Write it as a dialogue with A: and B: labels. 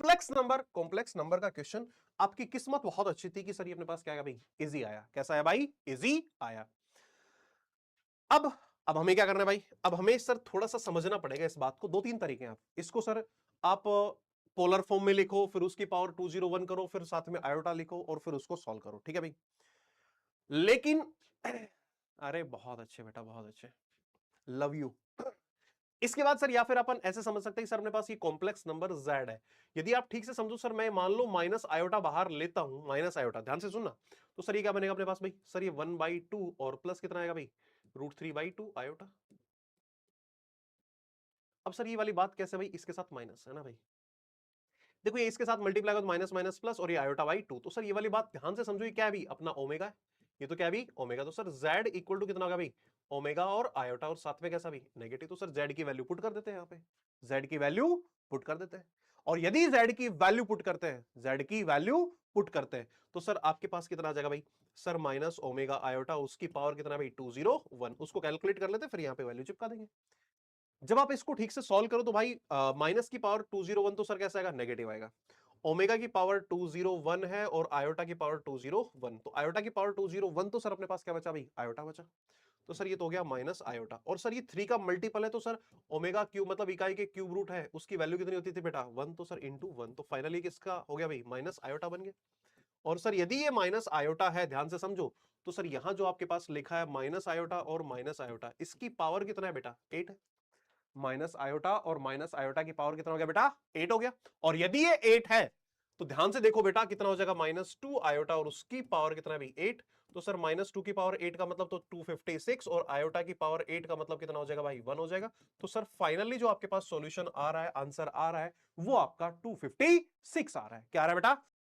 A: Complex number का question, आपकी किस्मत बहुत अच्छी थी कि सर ये अपने पास क्या आया भाई, इजी आया। कैसा आया भाई, इजी आया। अब हमें क्या करना है भाई, अब हमें सर थोड़ा सा समझना पड़ेगा इस बात को। दो तीन तरीके हैं। आप इसको सर आप पोलर फॉर्म में लिखो, फिर उसकी पावर 201 करो, फिर साथ में आयोटा लिखो और फिर उसको सॉल्व करो, ठीक है भाई। लेकिन अरे बहुत अच्छे बेटा, बहुत अच्छे, लव यू। इसके बाद सर या फिर अपन ऐसे समझ सकते हैं सर अपने पास ये कॉम्प्लेक्स नंबर z है। यदि आप ठीक से समझो सर, मैं मान लो माइनस आयोटा बाहर लेता हूं, माइनस आयोटा, ध्यान से सुनना। तो सर ये क्या बनेगा अपने पास भाई, सर ये 1/2 और प्लस कितना आएगा भाई, √3/2 आयोटा। अब सर ये वाली बात कैसे भाई, इसके साथ माइनस है ना भाई, देखो ये इसके साथ मल्टीप्लाई होगा तो माइनस माइनस प्लस, और ये आयोटा बाई 2। तो सर ये वाली बात ध्यान से समझो, ये क्या है भाई, अपना ओमेगा है। ये तो क्या है भाई, ओमेगा। तो सर z इक्वल टू कितना होगा भाई, ओमेगा और आयोटा, और साथ में कैसा भाई, नेगेटिव। तो सर z की वैल्यू पुट कर देते हैं यहाँ पे, z की वैल्यू पुट कर देते हैं। और यदि z की वैल्यू पुट करते हैं, z की वैल्यू पुट करते हैं, तो सर आपके पास कितना आ जाएगा भाई, सर माइनस ओमेगा आयोटा, उसकी पावर कितना भाई 201। उसको कैलकुलेट कर लेते हैं, फिर यहाँ पे वैल्यू चिपका देंगे। जब आप इसको ठीक से सॉल्व करो तो भाई माइनस की पावर 201 तो सर कैसा आएगा, नेगेटिव आएगा। ओमेगा की पावर 201 है और आयोटा की पावर 201, तो आयोटा की पावर 201 तो सर अपने पास क्या बचा भाई, आयोटा बचा। तो सर ये तो हो गया माइनस आयोटा, और सर ये 3 का मल्टीपल है, तो सर ओमेगा क्यूब मतलब इकाई के क्यूब रूट है, उसकी वैल्यू कितनी होती थी बेटा 1, तो सर इंटू 1। तो फाइनली किसका हो गया भाई, माइनस आयोटा बन गया। और सर यदि ये माइनस आयोटा है, ध्यान से समझो, तो सर यहां जो आपके पास लिखा है माइनस आयोटा और माइनस आयोटा, इसकी पावर कितना है बेटा, 8 है। माइनस आयोटा और माइनस आयोटा की पावर कितना हो गया बेटा, 8 हो गया। और यदि ये 8 है तो ध्यान से देखो बेटा कितना हो जाएगा, -2 आयोटा और उसकी पावर कितना है भाई 8। तो सर -2 की पावर 8 का मतलब तो 256, और आयोटा की पावर 8 का मतलब कितना हो जाएगा भाई 1 हो जाएगा। तो सर फाइनली जो आपके पास सॉल्यूशन आ रहा है, आंसर आ रहा है, वो आपका 256 आ रहा है। क्या आ रहा है बेटा,